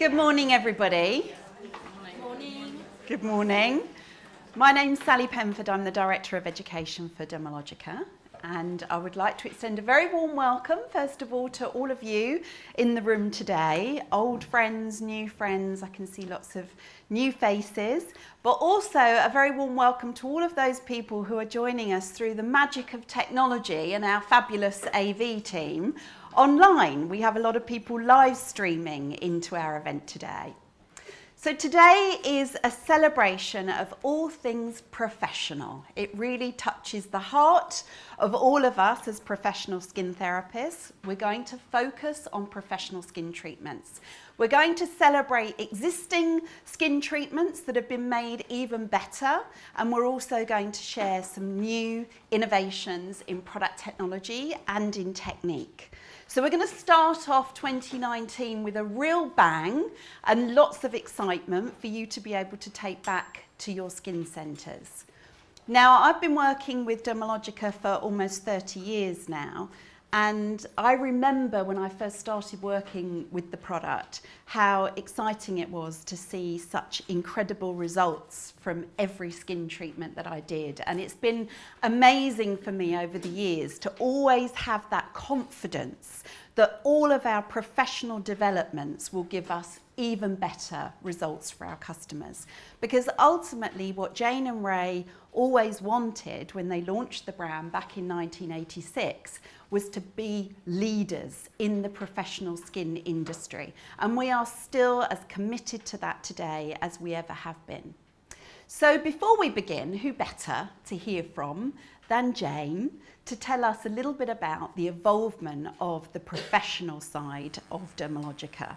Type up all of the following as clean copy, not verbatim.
Good morning, everybody. Morning. Good morning. My name's Sally Penford. I'm the Director of Education for Dermalogica, and I would like to extend a very warm welcome, first of all, to all of you in the room today. Old friends, new friends, I can see lots of new faces, but also a very warm welcome to all of those people who are joining us through the magic of technology and our fabulous AV team online. We have a lot of people live streaming into our event today. So today is a celebration of all things professional. It really touches the heart of all of us as professional skin therapists. We're going to focus on professional skin treatments. We're going to celebrate existing skin treatments that have been made even better, and we're also going to share some new innovations in product technology and in technique. So we're going to start off 2019 with a real bang and lots of excitement for you to be able to take back to your skin centres. Now, I've been working with Dermalogica for almost 30 years now, and I remember when I first started working with the product how exciting it was to see such incredible results from every skin treatment that I did. And it's been amazing for me over the years to always have that confidence that all of our professional developments will give us even better results for our customers. Because ultimately what Jane and Ray always wanted when they launched the brand back in 1986 was to be leaders in the professional skin industry. And we are still as committed to that today as we ever have been. So before we begin, who better to hear from than Jane to tell us a little bit about the evolvement of the professional side of Dermalogica.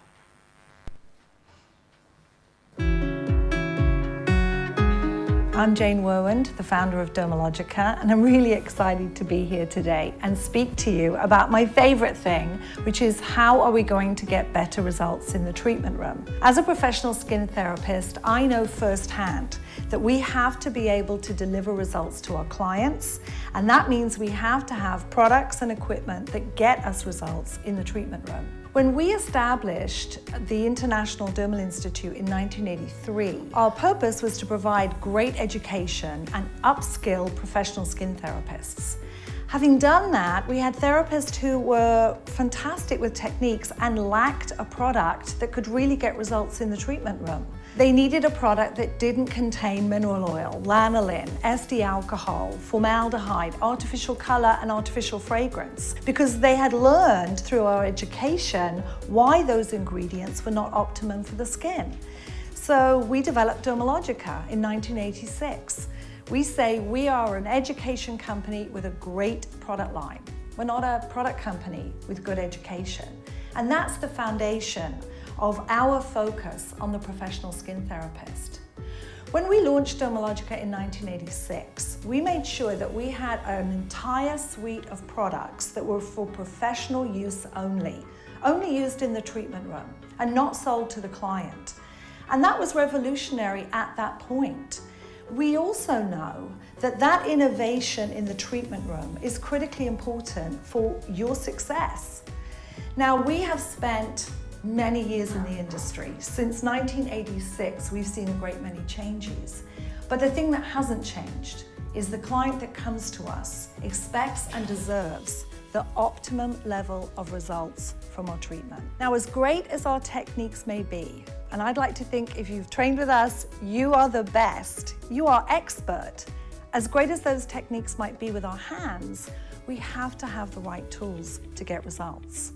I'm Jane Werwand, the founder of Dermalogica, and I'm really excited to be here today and speak to you about my favorite thing, which is how are we going to get better results in the treatment room. As a professional skin therapist, I know firsthand that we have to be able to deliver results to our clients, and that means we have to have products and equipment that get us results in the treatment room. When we established the International Dermal Institute in 1983, our purpose was to provide great education and upskill professional skin therapists. Having done that, we had therapists who were fantastic with techniques and lacked a product that could really get results in the treatment room. They needed a product that didn't contain mineral oil, lanolin, SD alcohol, formaldehyde, artificial color, and artificial fragrance, because they had learned through our education why those ingredients were not optimum for the skin. So we developed Dermalogica in 1986. We say we are an education company with a great product line. We're not a product company with good education. And that's the foundation of our focus on the professional skin therapist. When we launched Dermalogica in 1986, we made sure that we had an entire suite of products that were for professional use only used in the treatment room and not sold to the client. And that was revolutionary at that point. We also know that that innovation in the treatment room is critically important for your success. Now, we have spent many years in the industry. Since 1986, we've seen a great many changes. But the thing that hasn't changed is the client that comes to us expects and deserves the optimum level of results from our treatment. Now, as great as our techniques may be, and I'd like to think if you've trained with us, you are the best, you are expert. As great as those techniques might be with our hands, we have to have the right tools to get results.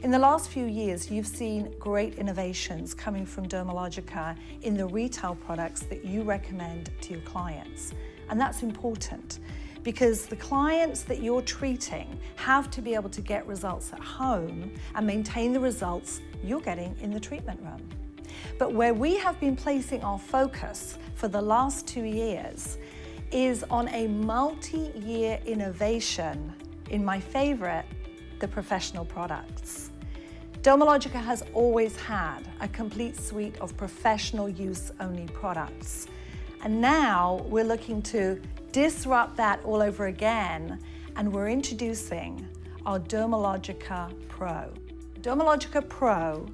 In the last few years, you've seen great innovations coming from Dermalogica in the retail products that you recommend to your clients. And that's important because the clients that you're treating have to be able to get results at home and maintain the results you're getting in the treatment room. But where we have been placing our focus for the last 2 years is on a multi-year innovation in my favorite, the professional products. Dermalogica has always had a complete suite of professional use only products. And now we're looking to disrupt that all over again, and we're introducing our Dermalogica PRO. Dermalogica PRO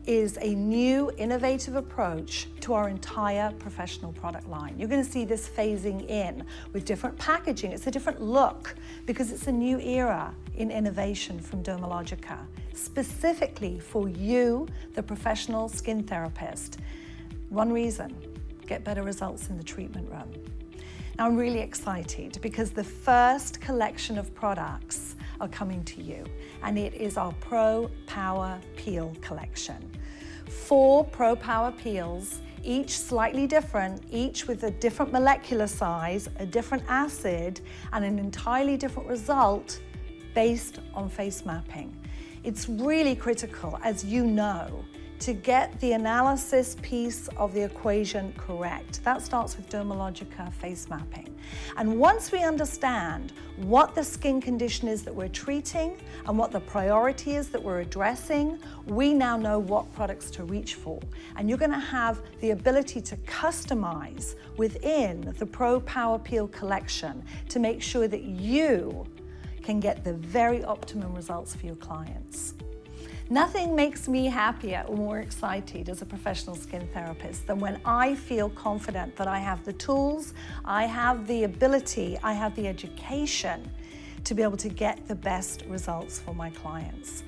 is a new innovative approach to our entire professional product line. You're going to see this phasing in with different packaging. It's a different look because it's a new era in innovation from Dermalogica, specifically for you, the professional skin therapist. One reason, get better results in the treatment room. Now I'm really excited because the first collection of products are coming to you, and it is our Pro Power Peel collection. 4 Pro Power Peels, each slightly different, each with a different molecular size, a different acid, and an entirely different result based on face mapping. It's really critical, as you know, to get the analysis piece of the equation correct. That starts with Dermalogica face mapping. And once we understand what the skin condition is that we're treating and what the priority is that we're addressing, we now know what products to reach for. And you're going to have the ability to customize within the Pro Power Peel collection to make sure that you can get the very optimum results for your clients. Nothing makes me happier or more excited as a professional skin therapist than when I feel confident that I have the tools, I have the ability, I have the education to be able to get the best results for my clients.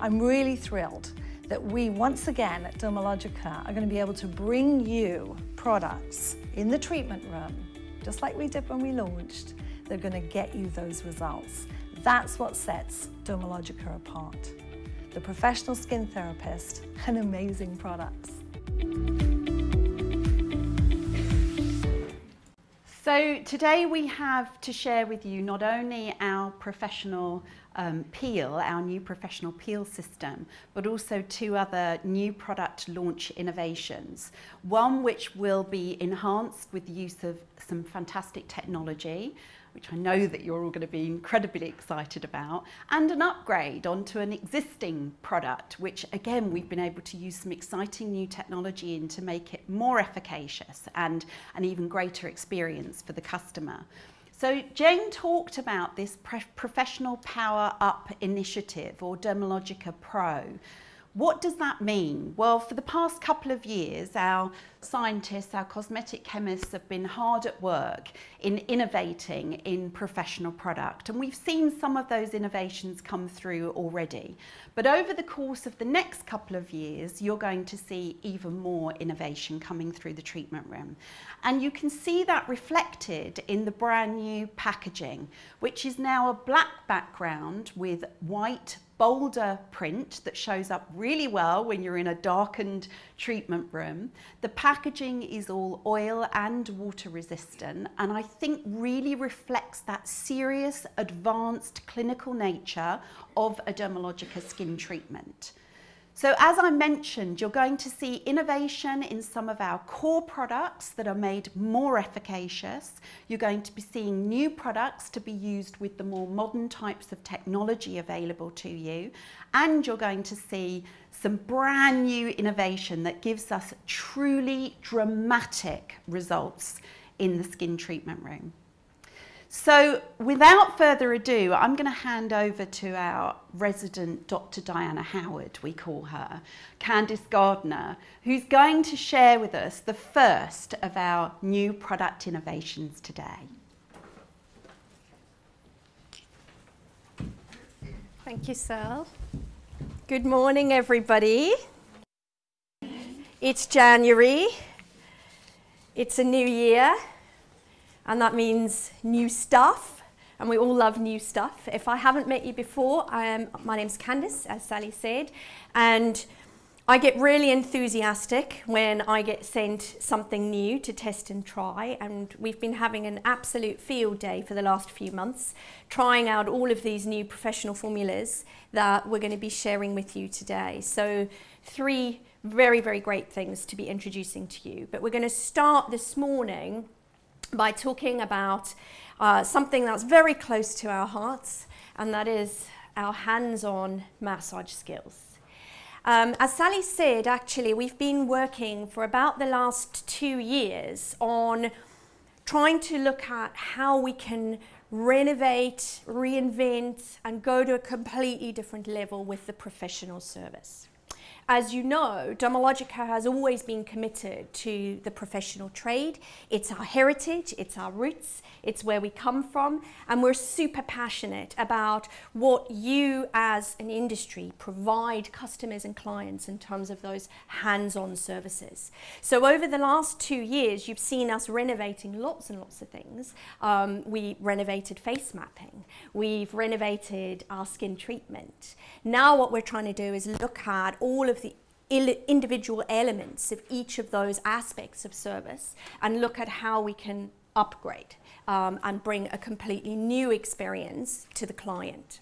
I'm really thrilled that we once again at Dermalogica are going to be able to bring you products in the treatment room, just like we did when we launched. They're going to get you those results. That's what sets Dermalogica apart. The professional skin therapist and amazing products. So today we have to share with you not only our professional peel, our new professional peel system, but also 2 other new product launch innovations. One which will be enhanced with the use of some fantastic technology, which I know that you're all going to be incredibly excited about, and an upgrade onto an existing product, which again, we've been able to use some exciting new technology in to make it more efficacious and an even greater experience for the customer. So Jane talked about this Professional Power Up initiative, or Dermalogica PRO. What does that mean? Well, for the past couple of years, our scientists, our cosmetic chemists have been hard at work in innovating in professional product. And we've seen some of those innovations come through already. But over the course of the next couple of years, you're going to see even more innovation coming through the treatment room. And you can see that reflected in the brand new packaging, which is now a black background with white bolder print that shows up really well when you're in a darkened treatment room. The packaging is all oil and water resistant, and I think really reflects that serious, advanced clinical nature of a Dermalogica skin treatment. So as I mentioned, you're going to see innovation in some of our core products that are made more efficacious. You're going to be seeing new products to be used with the more modern types of technology available to you. And you're going to see some brand new innovation that gives us truly dramatic results in the skin treatment room. So without further ado, I'm going to hand over to our resident Dr. Diana Howard, we call her, Candice Gardner, who's going to share with us the first of our new product innovations today. Thank you, Sal. Good morning, everybody. It's January. It's a new year. And that means new stuff, and we all love new stuff. If I haven't met you before, my name's Candice, as Sally said, and I get really enthusiastic when I get sent something new to test and try, and we've been having an absolute field day for the last few months, trying out all of these new professional formulas that we're going to be sharing with you today. So 3 very, very great things to be introducing to you, but we're going to start this morning by talking about something that's very close to our hearts, and that is our hands-on massage skills. As Sally said, actually, we've been working for about the last 2 years on trying to look at how we can renovate, reinvent, and go to a completely different level with the professional service. As you know, Dermalogica has always been committed to the professional trade. It's our heritage, it's our roots, it's where we come from, and we're super passionate about what you as an industry provide customers and clients in terms of those hands-on services. So over the last 2 years, you've seen us renovating lots and lots of things. We renovated face mapping, we've renovated our skin treatment. Now what we're trying to do is look at all of the individual elements of each of those aspects of service and look at how we can upgrade and bring a completely new experience to the client.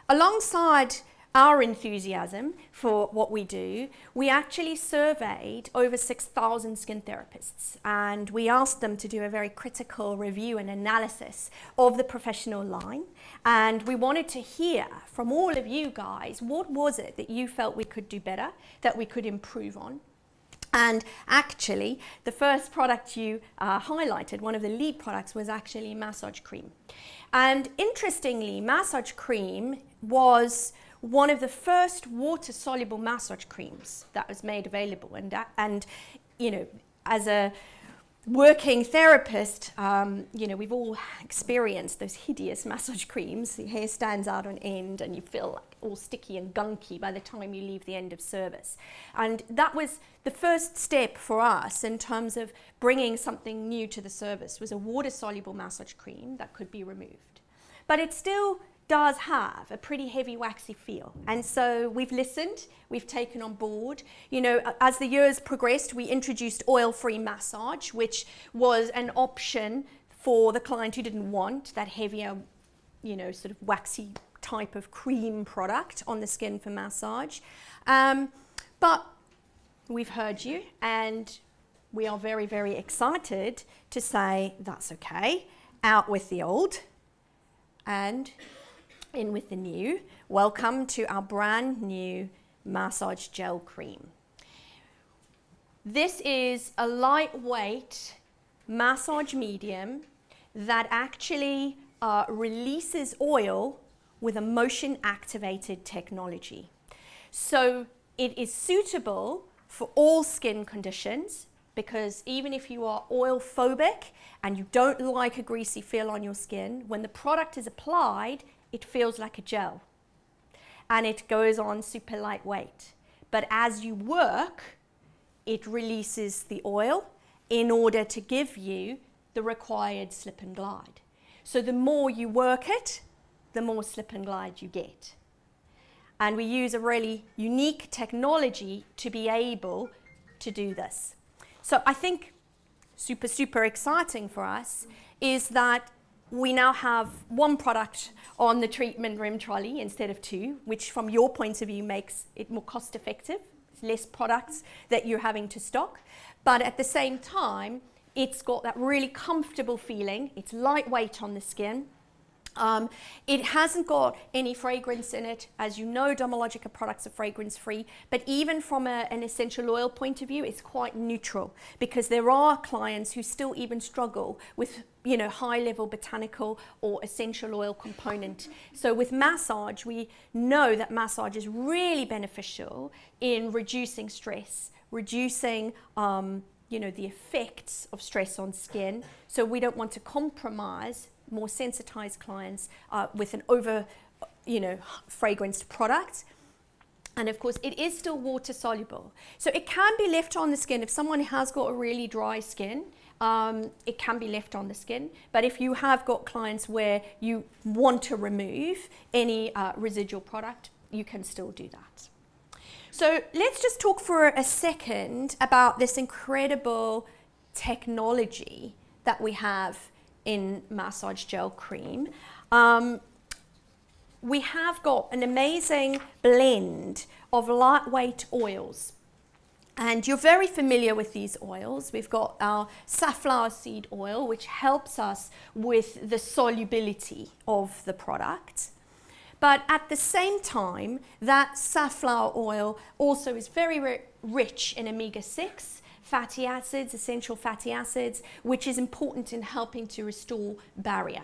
Alongside our enthusiasm for what we do, we actually surveyed over 6,000 skin therapists, and we asked them to do a very critical review and analysis of the professional line. And we wanted to hear from all of you guys, what was it that you felt we could do better, that we could improve on? And actually, the first product you highlighted, one of the lead products, was actually massage cream. And interestingly, massage cream was one of the first water-soluble massage creams that was made available. And you know, as a working therapist, you know, we've all experienced those hideous massage creams. The hair stands out on end and you feel like all sticky and gunky by the time you leave the end of service. And that was the first step for us in terms of bringing something new to the service, was a water-soluble massage cream that could be removed. But it still does have a pretty heavy waxy feel, and so we've listened, we've taken on board. You know, as the years progressed, we introduced oil-free massage, which was an option for the client who didn't want that heavier, you know, sort of waxy type of cream product on the skin for massage. But we've heard you, and we are very, very excited to say that's okay, out with the old and in with the new. Welcome to our brand new massage gel cream. This is a lightweight massage medium that actually releases oil with a motion activated technology. So it is suitable for all skin conditions, because even if you are oil phobic and you don't like a greasy feel on your skin, when the product is applied, it feels like a gel and it goes on super lightweight. But as you work, it releases the oil in order to give you the required slip and glide. So the more you work it, the more slip and glide you get. And we use a really unique technology to be able to do this. So I think super, super exciting for us is that we now have one product on the treatment room trolley instead of two, which from your point of view makes it more cost effective. It's less products that you're having to stock. But at the same time, it's got that really comfortable feeling. It's lightweight on the skin. It hasn't got any fragrance in it. As you know, Dermalogica products are fragrance free, but even from an essential oil point of view, it's quite neutral, because there are clients who still even struggle with, you know, high level botanical or essential oil component. So with massage, we know that massage is really beneficial in reducing stress, reducing you know, the effects of stress on skin. So we don't want to compromise more sensitized clients with an over, you know, fragranced product. And of course, it is still water soluble. So it can be left on the skin. If someone has got a really dry skin, it can be left on the skin. But if you have got clients where you want to remove any residual product, you can still do that. So let's just talk for a second about this incredible technology that we have in massage gel cream. We have got an amazing blend of lightweight oils, and you're very familiar with these oils. We've got our safflower seed oil, which helps us with the solubility of the product. But at the same time, that safflower oil also is very rich in omega-6 fatty acids, essential fatty acids, which is important in helping to restore barrier.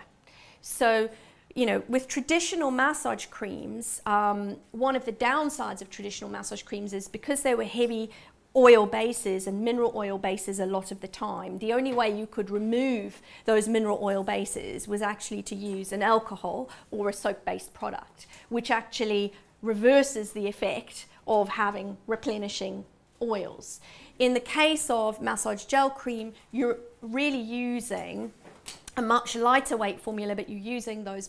So, you know, with traditional massage creams, one of the downsides of traditional massage creams is because they were heavy oil bases and mineral oil bases a lot of the time, the only way you could remove those mineral oil bases was actually to use an alcohol or a soap-based product, which actually reverses the effect of having replenishing oils. In the case of massage gel cream, you're really using a much lighter weight formula, but you're using those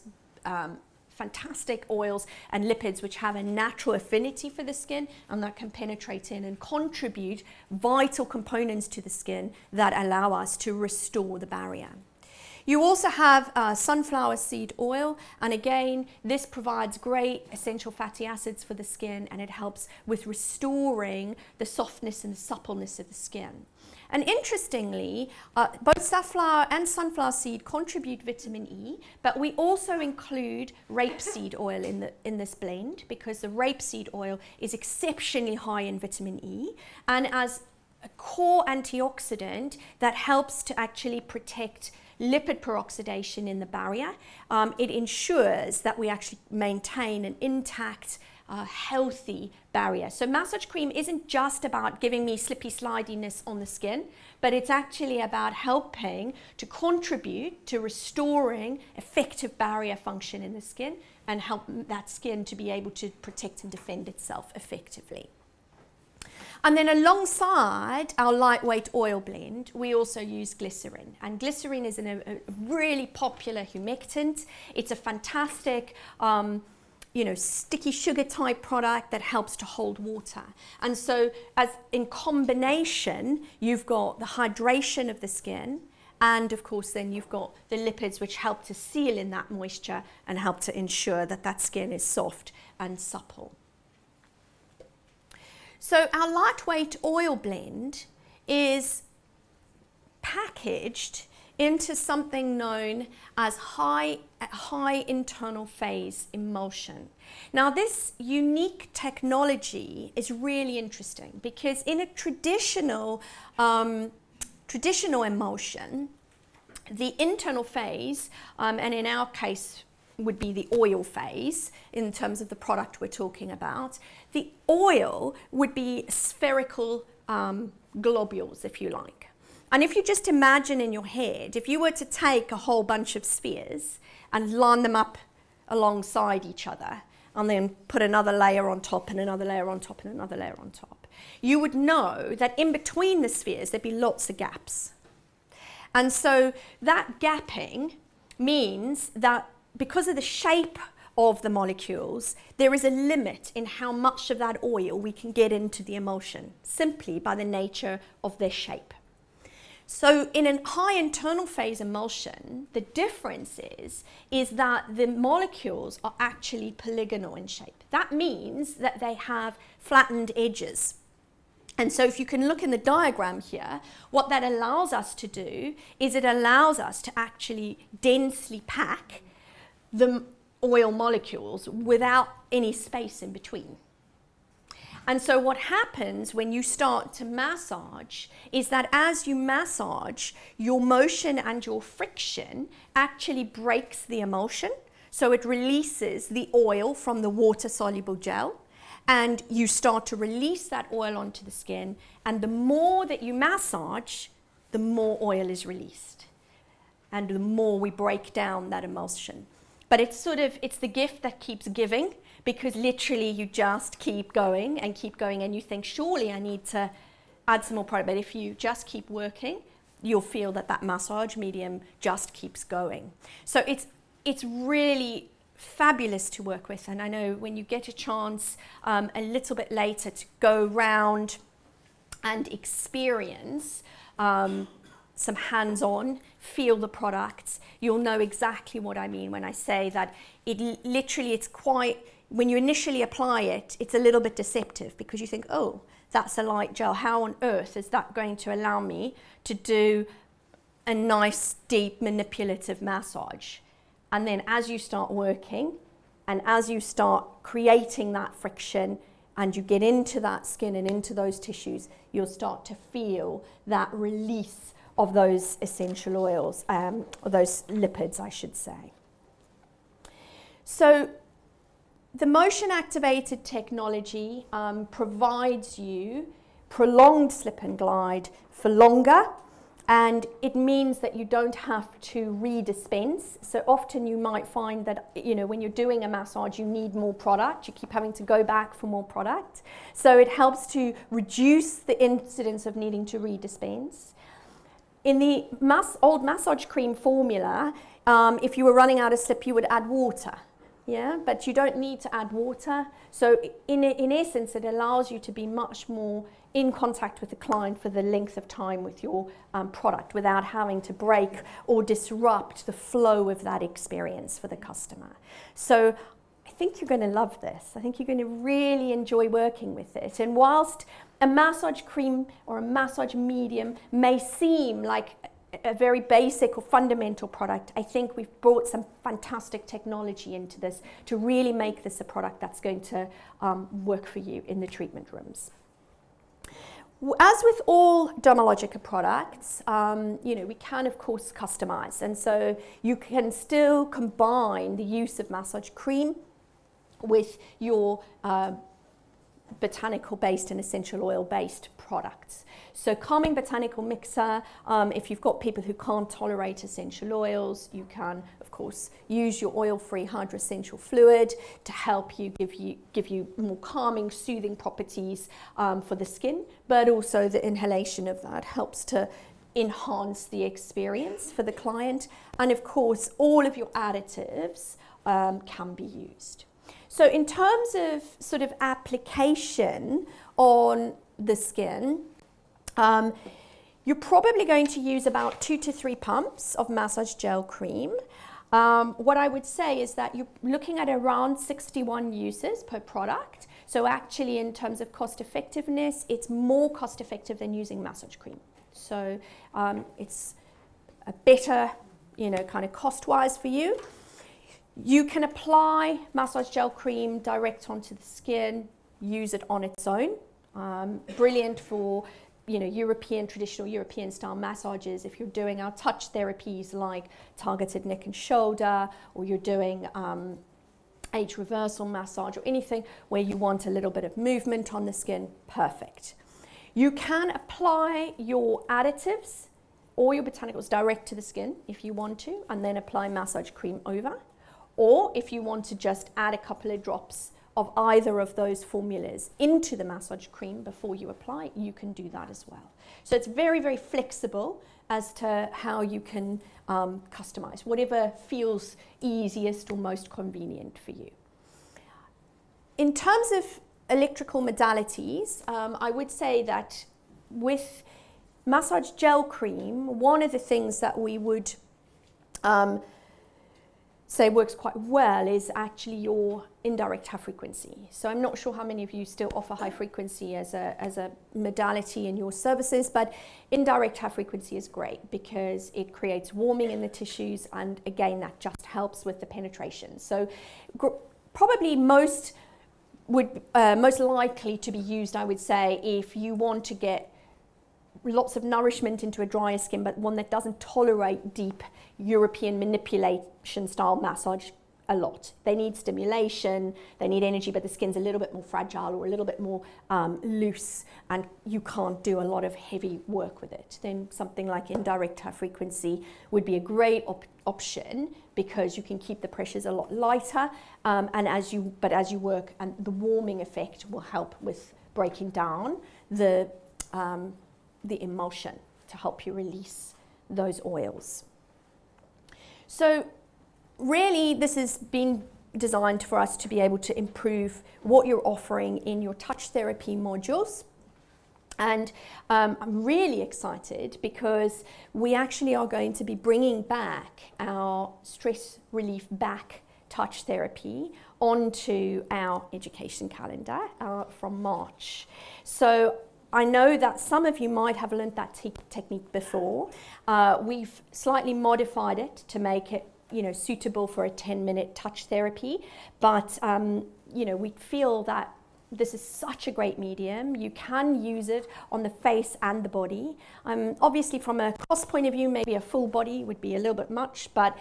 fantastic oils and lipids which have a natural affinity for the skin and that can penetrate in and contribute vital components to the skin that allow us to restore the barrier. You also have sunflower seed oil, and again, this provides great essential fatty acids for the skin, and it helps with restoring the softness and the suppleness of the skin. And interestingly, both safflower and sunflower seed contribute vitamin E, but we also include rapeseed oil in this blend because the rapeseed oil is exceptionally high in vitamin E, and as a core antioxidant that helps to actually protect lipid peroxidation in the barrier. It ensures that we actually maintain an intact, healthy barrier. So massage cream isn't just about giving me slippy slidiness on the skin, but it's actually about helping to contribute to restoring effective barrier function in the skin and help that skin to be able to protect and defend itself effectively. And then alongside our lightweight oil blend, we also use glycerin. And glycerin is a really popular humectant. It's a fantastic, you know, sticky sugar type product that helps to hold water. And so as in combination, you've got the hydration of the skin, and of course then you've got the lipids which help to seal in that moisture and help to ensure that that skin is soft and supple. So our lightweight oil blend is packaged into something known as high internal phase emulsion. Now this unique technology is really interesting because in a traditional emulsion, the internal phase, and in our case would be the oil phase in terms of the product we're talking about. The oil would be spherical globules, if you like. And if you just imagine in your head, if you were to take a whole bunch of spheres and line them up alongside each other, and then put another layer on top and another layer on top and another layer on top, you would know that in between the spheres there'd be lots of gaps. And so that gapping means that because of the shape of the molecules, there is a limit in how much of that oil we can get into the emulsion, simply by the nature of their shape. So in a high internal phase emulsion, the difference is that the molecules are actually polygonal in shape. That means that they have flattened edges. And so if you can look in the diagram here, what that allows us to do is it allows us to actually densely pack the oil molecules without any space in between. And so what happens when you start to massage is that as you massage, your motion and your friction actually breaks the emulsion. So it releases the oil from the water-soluble gel, and you start to release that oil onto the skin. And the more that you massage, the more oil is released, and the more we break down that emulsion. But it's the gift that keeps giving, because literally you just keep going, and you think, surely I need to add some more product. But if you just keep working, you'll feel that that massage medium just keeps going. So it's really fabulous to work with. And I know when you get a chance a little bit later to go round and experience some hands-on, feel the products, you'll know exactly what I mean when I say that it's quite, when you initially apply it, it's a little bit deceptive because you think, oh, that's a light gel. How on earth is that going to allow me to do a nice, deep, manipulative massage? And then as you start working and as you start creating that friction and you get into that skin and into those tissues, you'll start to feel that release of those essential oils, or those lipids, I should say. So the motion activated technology provides you prolonged slip and glide for longer, and it means that you don't have to redispense. So often you might find that, you know, when you're doing a massage, you need more product. You keep having to go back for more product. So it helps to reduce the incidence of needing to redispense. In the old massage cream formula, if you were running out of slip, you would add water. Yeah, but you don't need to add water. So in essence, it allows you to be much more in contact with the client for the length of time with your product without having to break or disrupt the flow of that experience for the customer. So I think you're going to love this. I think you're going to really enjoy working with it. And whilst a massage cream or a massage medium may seem like a very basic or fundamental product, I think we've brought some fantastic technology into this to really make this a product that's going to work for you in the treatment rooms. As with all Dermalogica products, you know, we can of course customize, and so you can still combine the use of massage cream with your botanical-based and essential oil-based products. So calming botanical mixer, if you've got people who can't tolerate essential oils, you can, of course, use your oil-free hydroessential fluid to help you give you more calming, soothing properties for the skin, but also the inhalation of that helps to enhance the experience for the client. And of course, all of your additives can be used. So in terms of sort of application on the skin, you're probably going to use about 2 to 3 pumps of massage gel cream. What I would say is that you're looking at around 61 uses per product. So actually in terms of cost effectiveness, it's more cost effective than using massage cream. So it's a better, you know, kind of cost-wise for you. You can apply massage gel cream direct onto the skin, use it on its own. Brilliant for, you know, traditional European style massages. If you're doing our touch therapies like targeted neck and shoulder, or you're doing age reversal massage or anything where you want a little bit of movement on the skin, perfect. You can apply your additives or your botanicals direct to the skin if you want to, and then apply massage cream over. Or if you want to just add a couple of drops of either of those formulas into the massage cream before you apply, you can do that as well. So it's very, very flexible as to how you can customize, whatever feels easiest or most convenient for you. In terms of electrical modalities, I would say that with massage gel cream, one of the things that we would say works quite well is actually your indirect high frequency. So I'm not sure how many of you still offer high frequency as a modality in your services, but indirect high frequency is great because it creates warming in the tissues, and again that just helps with the penetration. So probably most likely to be used, I would say, if you want to get lots of nourishment into a drier skin, but one that doesn't tolerate deep European manipulation style massage a lot. They need stimulation, they need energy, but the skin's a little bit more fragile or a little bit more loose, and you can't do a lot of heavy work with it. Then something like indirect high frequency would be a great option because you can keep the pressures a lot lighter, and as you work, and the warming effect will help with breaking down the emulsion to help you release those oils. So really this has been designed for us to be able to improve what you're offering in your touch therapy modules. And I'm really excited because we actually are going to be bringing back our stress relief back touch therapy onto our education calendar from March. So I know that some of you might have learned that technique before. We've slightly modified it to make it, you know, suitable for a 10-minute touch therapy, but you know, we feel that This is such a great medium. You can use it on the face and the body. Obviously from a cost point of view, maybe a full body would be a little bit much, but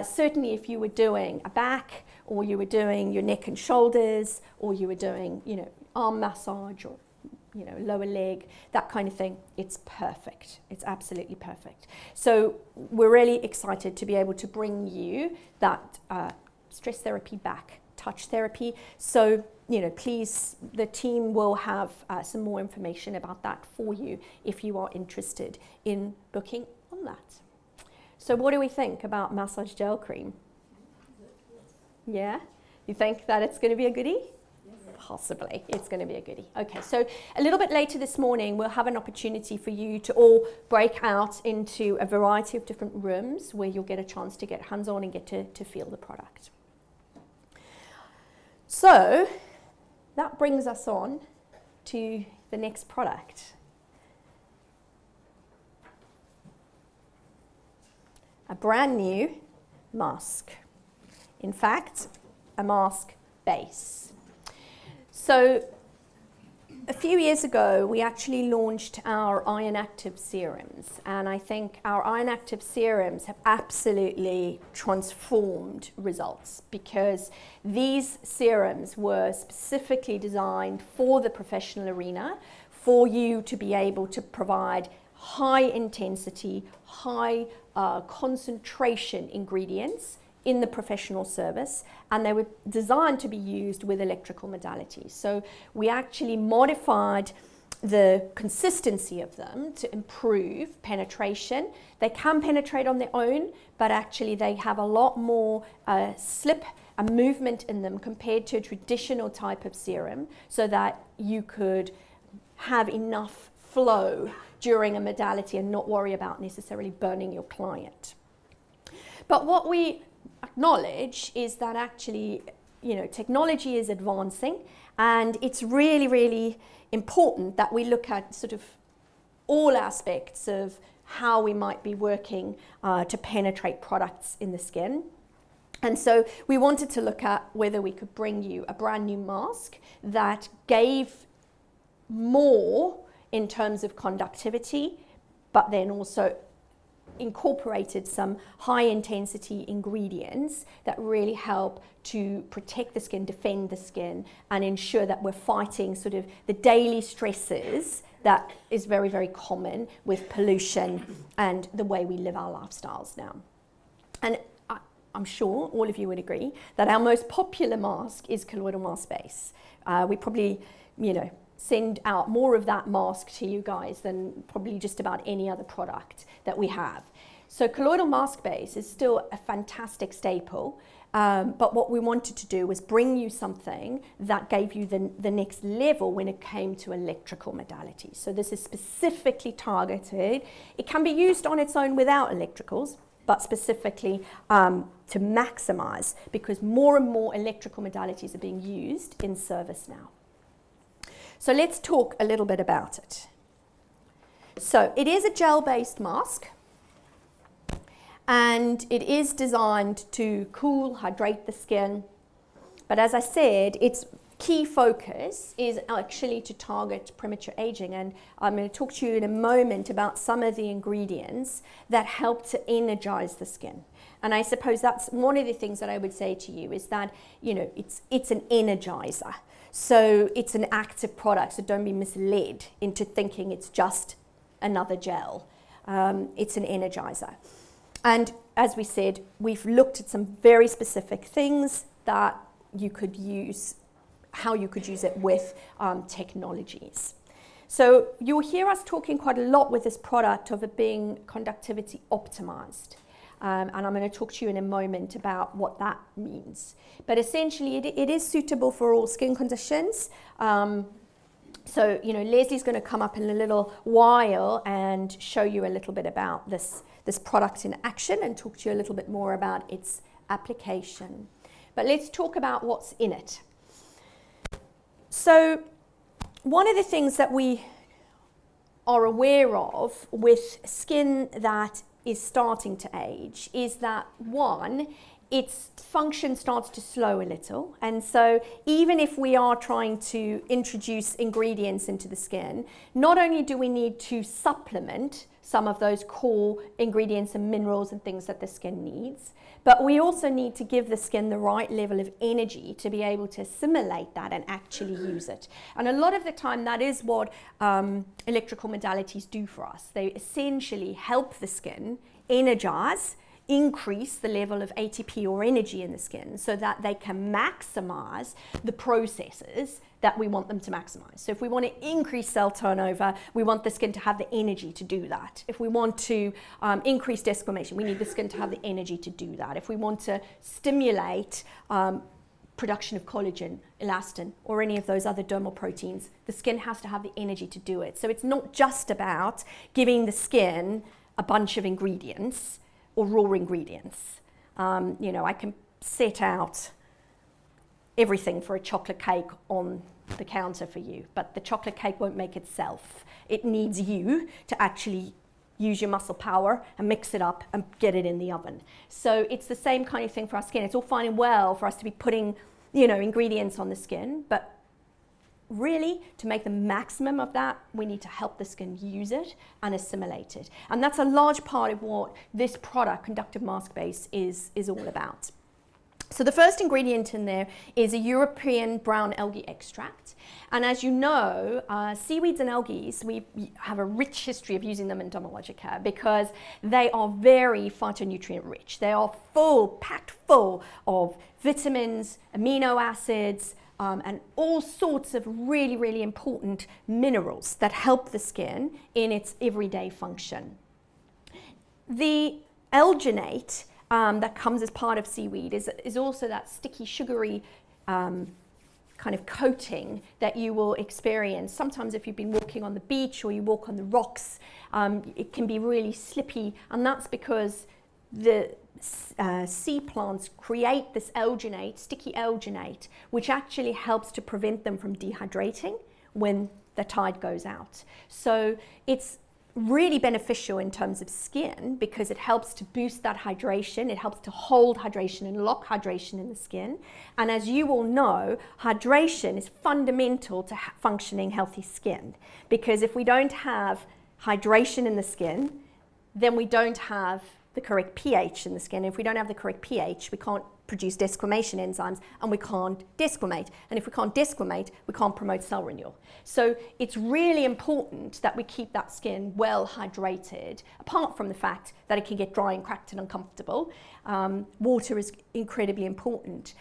certainly if you were doing a back, or you were doing your neck and shoulders, or you were doing, you know, arm massage, or, you know, lower leg, that kind of thing, it's perfect. It's absolutely perfect. So we're really excited to be able to bring you that stress therapy back, touch therapy. So, you know, please, the team will have some more information about that for you if you are interested in booking on that. So what do we think about massage gel cream? Yeah? You think that it's going to be a goodie? Possibly, it's going to be a goodie. Okay, so a little bit later this morning, we'll have an opportunity for you to all break out into a variety of different rooms where you'll get a chance to get hands-on and get to feel the product. So that brings us on to the next product. A brand new mask. In fact, a mask base. So a few years ago, we actually launched our Iron Active serums, and I think our Iron Active serums have absolutely transformed results, because these serums were specifically designed for the professional arena, for you to be able to provide high intensity, high concentration ingredients in the professional service, and they were designed to be used with electrical modalities. So we actually modified the consistency of them to improve penetration. They can penetrate on their own, but actually they have a lot more slip and movement in them compared to a traditional type of serum, so that you could have enough flow during a modality and not worry about necessarily burning your client. But what we acknowledge is that actually, you know, technology is advancing, and it's really, really important that we look at sort of all aspects of how we might be working to penetrate products in the skin. And so we wanted to look at whether we could bring you a brand new mask that gave more in terms of conductivity, but then also incorporated some high intensity ingredients that really help to protect the skin, defend the skin, and ensure that we're fighting sort of the daily stresses that is very, very common with pollution and the way we live our lifestyles now. And I'm sure all of you would agree that our most popular mask is colloidal mask base. We probably, you know, send out more of that mask to you guys than probably just about any other product that we have. So colloidal mask base is still a fantastic staple, but what we wanted to do was bring you something that gave you the next level when it came to electrical modalities. So this is specifically targeted. It can be used on its own without electricals, but specifically to maximize, because more and more electrical modalities are being used in service now. So let's talk a little bit about it. So it is a gel-based mask, and it is designed to cool, hydrate the skin. But as I said, its key focus is actually to target premature aging. And I'm going to talk to you in a moment about some of the ingredients that help to energize the skin. And I suppose that's one of the things that I would say to you is that, you know, it's an energizer. So it's an active product, so don't be misled into thinking it's just another gel. It's an energizer. And as we said, we've looked at some very specific things that you could use, how you could use it with technologies. So you'll hear us talking quite a lot with this product of it being conductivity optimized. And I'm going to talk to you in a moment about what that means. But essentially, it is suitable for all skin conditions. So, you know, Leslie's going to come up in a little while and show you a little bit about this product in action and talk to you a little bit more about its application. But let's talk about what's in it. So one of the things that we are aware of with skin that is starting to age is that, one, its function starts to slow a little. And so even if we are trying to introduce ingredients into the skin, not only do we need to supplement some of those core ingredients and minerals and things that the skin needs, but we also need to give the skin the right level of energy to be able to assimilate that and actually use it. And a lot of the time that is what electrical modalities do for us. They essentially help the skin energize, increase the level of ATP or energy in the skin so that they can maximize the processes that we want them to maximize. So if we want to increase cell turnover, we want the skin to have the energy to do that. If we want to increase desquamation, we need the skin to have the energy to do that. If we want to stimulate production of collagen, elastin, or any of those other dermal proteins, the skin has to have the energy to do it. So it's not just about giving the skin a bunch of ingredients or raw ingredients. You know, I can set out everything for a chocolate cake on the counter for you, but the chocolate cake won't make itself. It needs you to actually use your muscle power and mix it up and get it in the oven. So it's the same kind of thing for our skin. It's all fine and well for us to be putting, you know, ingredients on the skin, but really, to make the maximum of that, we need to help the skin use it and assimilate it. And that's a large part of what this product, Conductive Mask Base, is all about. So the first ingredient in there is a European brown algae extract. And as you know, seaweeds and algae, we have a rich history of using them in Dermalogica because they are very phytonutrient rich. They are packed full of vitamins, amino acids, and all sorts of really, really important minerals that help the skin in its everyday function. The alginate that comes as part of seaweed is also that sticky, sugary kind of coating that you will experience. Sometimes if you've been walking on the beach or you walk on the rocks, it can be really slippy, and that's because the sea plants create this alginate, sticky alginate, which actually helps to prevent them from dehydrating when the tide goes out. So it's really beneficial in terms of skin because it helps to boost that hydration, it helps to hold hydration and lock hydration in the skin. And as you all know, hydration is fundamental to functioning healthy skin, because if we don't have hydration in the skin, then we don't have the correct pH in the skin. If we don't have the correct pH, we can't produce desquamation enzymes, and we can't desquamate. And if we can't desquamate, we can't promote cell renewal. So it's really important that we keep that skin well hydrated, apart from the fact that it can get dry and cracked and uncomfortable. Water is incredibly important.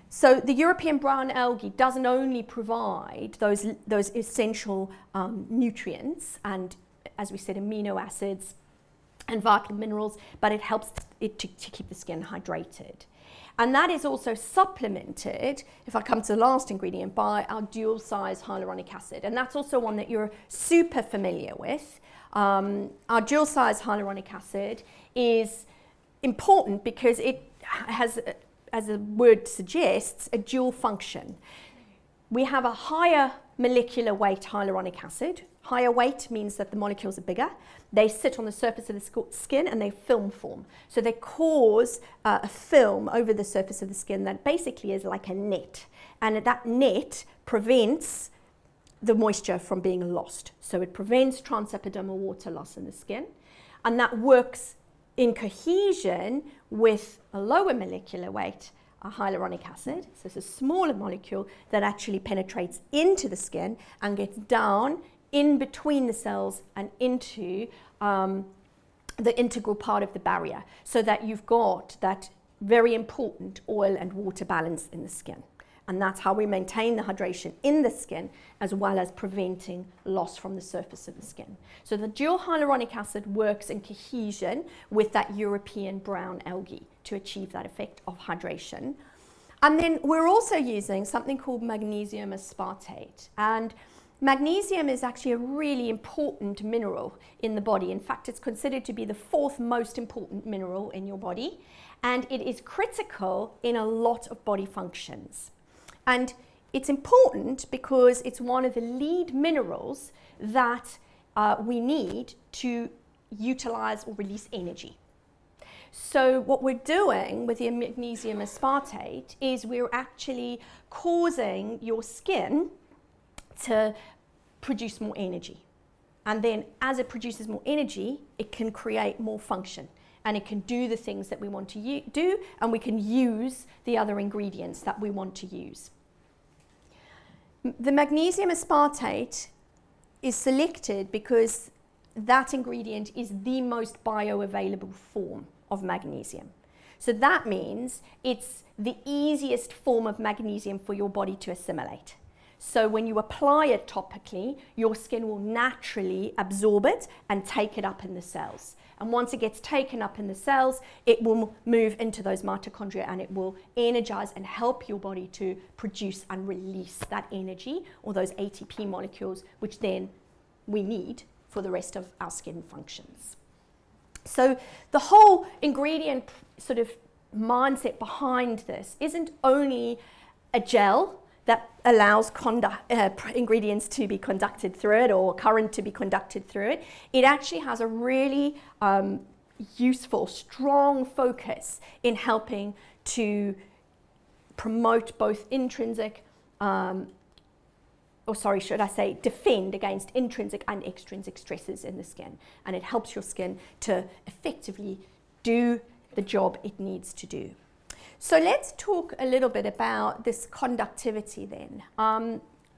So the European brown algae doesn't only provide those essential nutrients and, as we said, amino acids and vital minerals, but it helps it to keep the skin hydrated. And that is also supplemented, if I come to the last ingredient, by our dual size hyaluronic acid. And that's also one that you're super familiar with. Our dual size hyaluronic acid is important because it has, as the word suggests, a dual function. We have a higher molecular weight hyaluronic acid. Higher weight means that the molecules are bigger. They sit on the surface of the skin and they film form. So they cause a film over the surface of the skin that basically is like a net. And that net prevents the moisture from being lost. So it prevents transepidermal water loss in the skin. And that works in cohesion with a lower molecular weight hyaluronic acid. So it's a smaller molecule that actually penetrates into the skin and gets down in between the cells and into the integral part of the barrier, so that you've got that very important oil and water balance in the skin. And that's how we maintain the hydration in the skin, as well as preventing loss from the surface of the skin. So the dual hyaluronic acid works in cohesion with that European brown algae to achieve that effect of hydration. And then we're also using something called magnesium aspartate. And magnesium is actually a really important mineral in the body. In fact, it's considered to be the 4th most important mineral in your body, and it is critical in a lot of body functions. And it's important because it's one of the lead minerals that we need to utilize or release energy. So what we're doing with the magnesium aspartate is we're actually causing your skin to produce more energy. And then as it produces more energy, it can create more function. And it can do the things that we want to do, and we can use the other ingredients that we want to use. The magnesium aspartate is selected because that ingredient is the most bioavailable form of magnesium. So that means it's the easiest form of magnesium for your body to assimilate. So when you apply it topically, your skin will naturally absorb it and take it up in the cells. And once it gets taken up in the cells, it will move into those mitochondria and it will energize and help your body to produce and release that energy or those ATP molecules, which then we need for the rest of our skin functions. So the whole ingredient sort of mindset behind this isn't only a gel that allows ingredients to be conducted through it or current to be conducted through it. It actually has a really useful, strong focus in helping to promote both intrinsic, defend against intrinsic and extrinsic stresses in the skin. And it helps your skin to effectively do the job it needs to do. So let's talk a little bit about this conductivity then.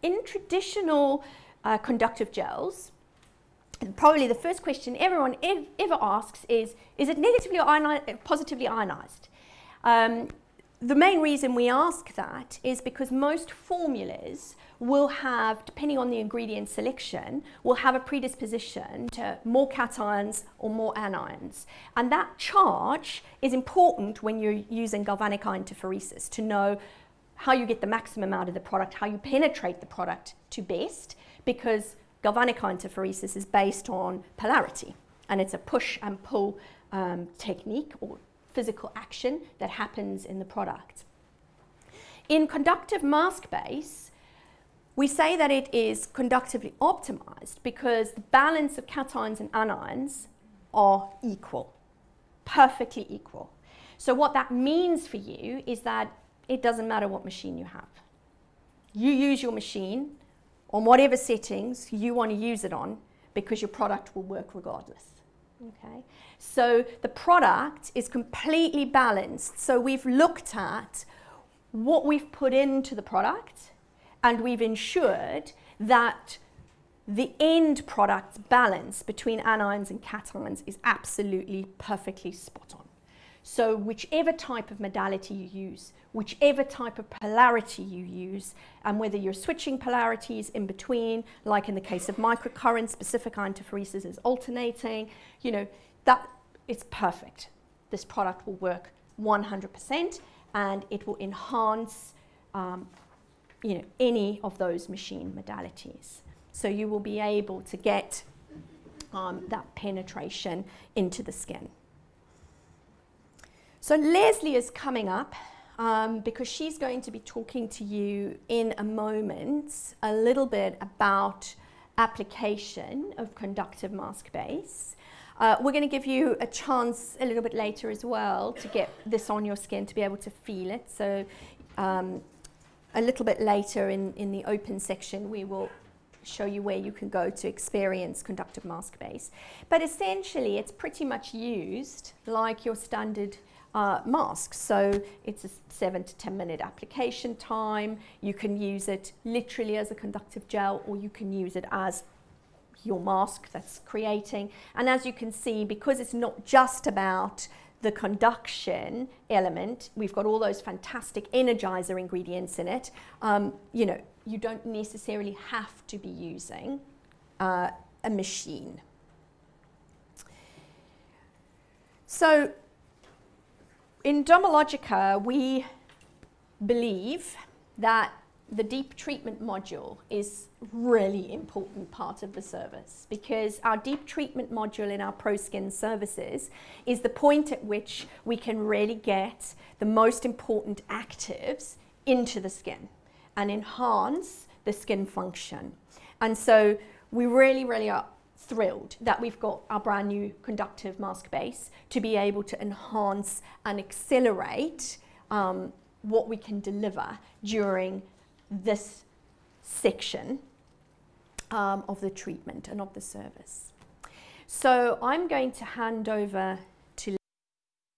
In traditional conductive gels, probably the first question everyone ever asks is it negatively or positively ionized? The main reason we ask that is because most formulas will have, depending on the ingredient selection, will have a predisposition to more cations or more anions. And that charge is important when you're using galvanic iontophoresis to know how you get the maximum out of the product, how you penetrate the product to best, because galvanic iontophoresis is based on polarity, and it's a push and pull technique or physical action that happens in the product. In conductive mask base, we say that it is conductively optimized because the balance of cations and anions are equal, perfectly equal. So what that means for you is that it doesn't matter what machine you have. You use your machine on whatever settings you want to use it on because your product will work regardless. Okay, so the product is completely balanced. So we've looked at what we've put into the product and we've ensured that the end product's balance between anions and cations is absolutely perfectly spot on. So whichever type of modality you use, whichever type of polarity you use, and whether you're switching polarities in between, like in the case of microcurrent, specific iontophoresis is alternating, you know, that it's perfect. This product will work 100% and it will enhance any of those machine modalities. So you will be able to get that penetration into the skin. So Leslie is coming up because she's going to be talking to you in a moment a little bit about application of conductive mask base. We're going to give you a chance a little bit later as well to get this on your skin to be able to feel it. So a little bit later in the open section we will show you where you can go to experience conductive mask base. But essentially it's pretty much used like your standard mask. So it's a 7 to 10 minute application time. You can use it literally as a conductive gel or you can use it as your mask that's creating. And as you can see, because it's not just about the conduction element, we've got all those fantastic energizer ingredients in it. You don't necessarily have to be using a machine. So in Dermalogica, we believe that the deep treatment module is really important part of the service, because our deep treatment module in our Pro Skin services is the point at which we can really get the most important actives into the skin and enhance the skin function. And so we really are thrilled that we've got our brand new conductive mask base to be able to enhance and accelerate what we can deliver during this section of the treatment and of the service. So I'm going to hand over to Leslie,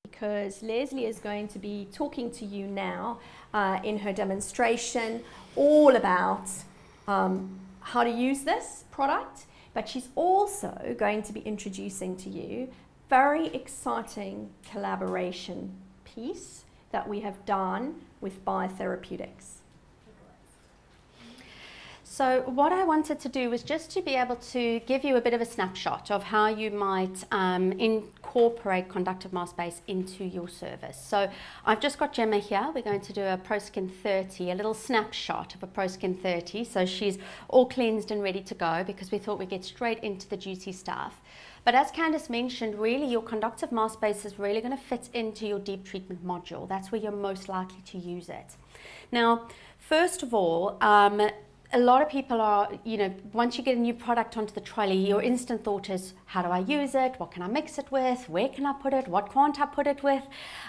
because Leslie is going to be talking to you now in her demonstration all about how to use this product, but she's also going to be introducing to you very exciting collaboration piece that we have done with Biotherapeutics. So what I wanted to do was just to be able to give you a bit of a snapshot of how you might incorporate conductive mask base into your service. So I've just got Gemma here. We're going to do a ProSkin 30, a little snapshot of a ProSkin 30. So she's all cleansed and ready to go, because we thought we'd get straight into the juicy stuff. But as Candice mentioned, really your conductive mask base is really going to fit into your deep treatment module. That's where you're most likely to use it. Now, first of all, a lot of people are, once you get a new product onto the trolley, your instant thought is, how do I use it? What can I mix it with? Where can I put it? What can't I put it with?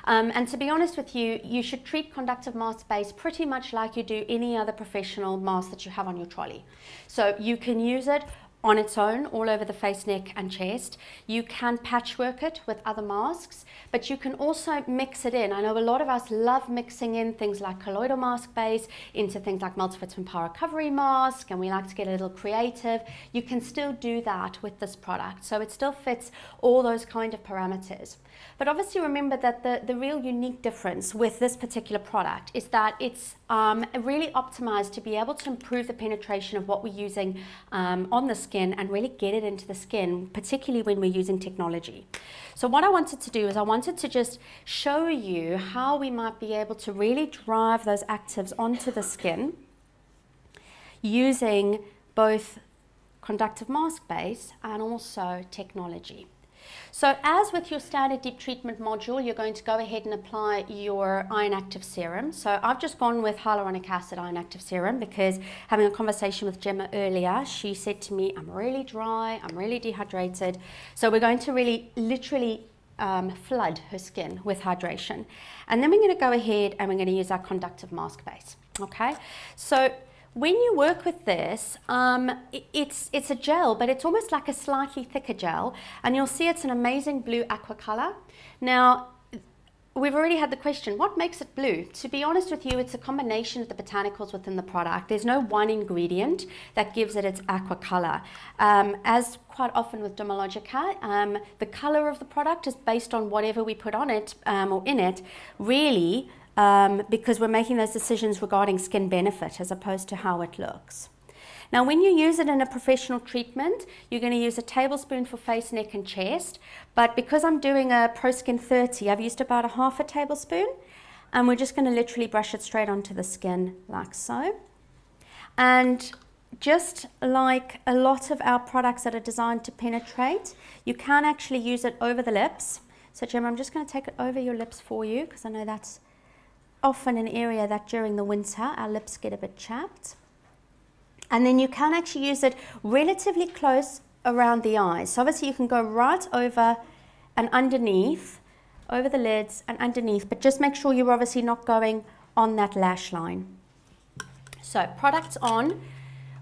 And to be honest with you, you should treat conductive mask base pretty much like you do any other professional mask that you have on your trolley. So you can use it on its own all over the face, neck and chest. You can patchwork it with other masks, but you can also mix it in. I know a lot of us love mixing in things like colloidal mask base into things like multivitamin power recovery mask, and we like to get a little creative. You can still do that with this product, so it still fits all those kind of parameters. But obviously remember that the real unique difference with this particular product is that it's really optimized to be able to improve the penetration of what we're using on the skin and really get it into the skin, particularly when we're using technology. So what I wanted to do is I wanted to just show you how we might be able to really drive those actives onto the skin using both conductive mask base and also technology. So as with your standard deep treatment module, you're going to go ahead and apply your iron active serum. So I've just gone with hyaluronic acid iron active serum, because having a conversation with Gemma earlier, she said to me, I'm really dry, I'm really dehydrated. So we're going to really literally flood her skin with hydration. And then we're going to go ahead and we're going to use our conductive mask base. Okay, so when you work with this, it's a gel, but it's almost like a slightly thicker gel, and you'll see it's an amazing blue aqua color. Now, we've already had the question, what makes it blue? To be honest with you, it's a combination of the botanicals within the product. There's no one ingredient that gives it its aqua color. As quite often with Dermalogica, the color of the product is based on whatever we put on it or in it, really, because we're making those decisions regarding skin benefit as opposed to how it looks. Now, when you use it in a professional treatment, you're going to use a tablespoon for face, neck and chest. But because I'm doing a ProSkin 30, I've used about a half a tablespoon. And we're just going to literally brush it straight onto the skin like so. And just like a lot of our products that are designed to penetrate, you can actually use it over the lips. So Gemma, I'm just going to take it over your lips for you, because I know that's often an area that during the winter our lips get a bit chapped. And then you can actually use it relatively close around the eyes. So obviously you can go right over and underneath, over the lids and underneath, but just make sure you're obviously not going on that lash line. So products on,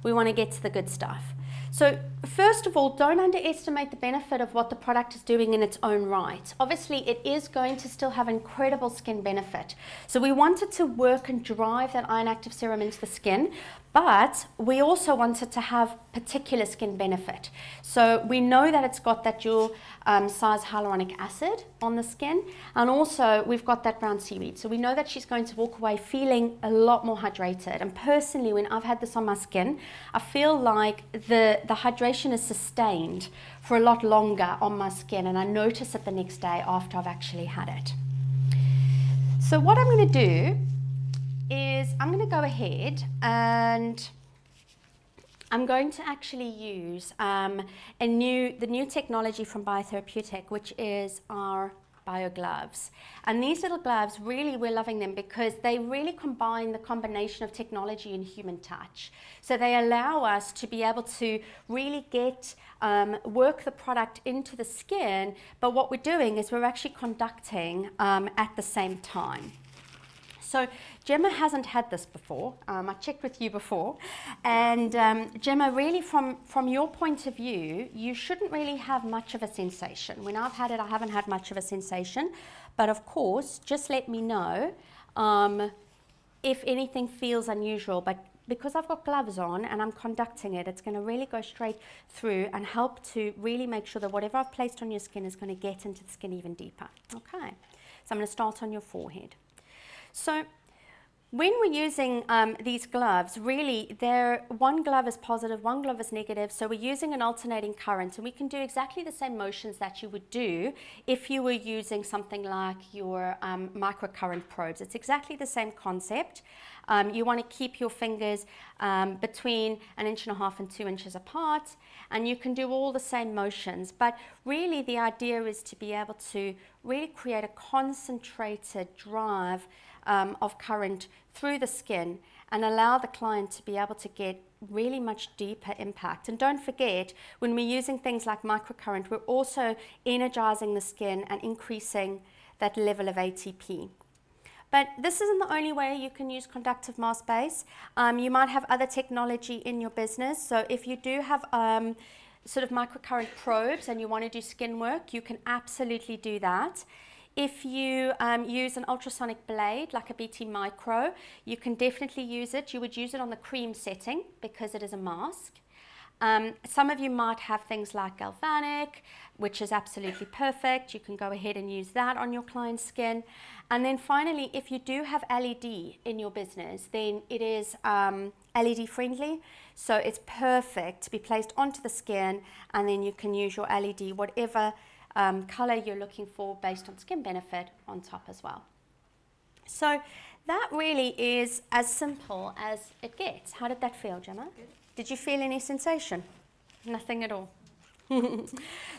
we want to get to the good stuff. So first of all, don't underestimate the benefit of what the product is doing in its own right. Obviously, it is going to still have incredible skin benefit. So we wanted to work and drive that iron active serum into the skin, but we also wanted to have particular skin benefit. So we know that it's got that dual size hyaluronic acid on the skin, and also we've got that brown seaweed. So we know that she's going to walk away feeling a lot more hydrated. And personally, when I've had this on my skin, I feel like the hydration is sustained for a lot longer on my skin, and I notice it the next day after I've actually had it. So what I'm going to do is I'm going to go ahead and I'm going to actually use the new technology from Biotherapeutics, which is our bio gloves. And these little gloves, really, we're loving them because they really combine the combination of technology and human touch. So they allow us to be able to really get, work the product into the skin, but what we're doing is we're actually conducting at the same time. So Gemma hasn't had this before. I checked with you before. And Gemma, really from your point of view, you shouldn't really have much of a sensation. When I've had it, I haven't had much of a sensation. But of course, just let me know if anything feels unusual. But because I've got gloves on and I'm conducting it, it's going to really go straight through and help to really make sure that whatever I've placed on your skin is going to get into the skin even deeper. Okay, so I'm going to start on your forehead. So when we're using these gloves, really, one glove is positive, one glove is negative, so we're using an alternating current, and we can do exactly the same motions that you would do if you were using something like your microcurrent probes. It's exactly the same concept. You want to keep your fingers between 1.5 inches and 2 inches apart, and you can do all the same motions, but really the idea is to be able to really create a concentrated drive of current through the skin and allow the client to be able to get really much deeper impact. And don't forget, when we're using things like microcurrent, we're also energizing the skin and increasing that level of ATP. But this isn't the only way you can use conductive mask base. You might have other technology in your business. So if you do have sort of microcurrent probes and you want to do skin work, you can absolutely do that. If you use an ultrasonic blade like a BT Micro, you can definitely use it. You would use it on the cream setting because it is a mask. Some of you might have things like galvanic, which is absolutely perfect. You can go ahead and use that on your client's skin. And then finally, if you do have LED in your business, then it is LED friendly. So it's perfect to be placed onto the skin, and then you can use your LED, whatever color you're looking for based on skin benefit on top as well. So that really is as simple as it gets. How did that feel, Gemma? Good. Did you feel any sensation? Nothing at all.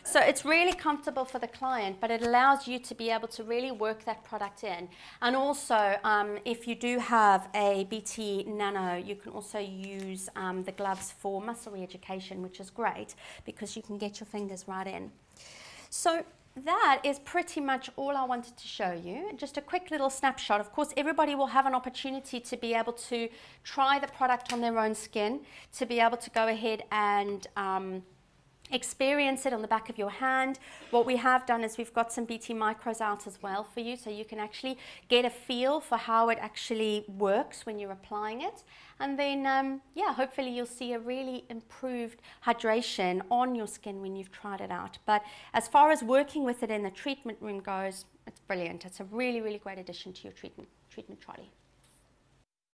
So it's really comfortable for the client, but it allows you to be able to really work that product in. And also, if you do have a BT Nano, you can also use the gloves for muscle re-education, which is great because you can get your fingers right in. So that is pretty much all I wanted to show you. Just a quick little snapshot. Of course, everybody will have an opportunity to be able to try the product on their own skin, to be able to go ahead and experience it on the back of your hand. What we have done is we've got some BT Micros out as well for you, so you can actually get a feel for how it actually works when you're applying it. And then, yeah, hopefully you'll see a really improved hydration on your skin when you've tried it out. But as far as working with it in the treatment room goes, it's brilliant. It's a really, really great addition to your treatment trolley.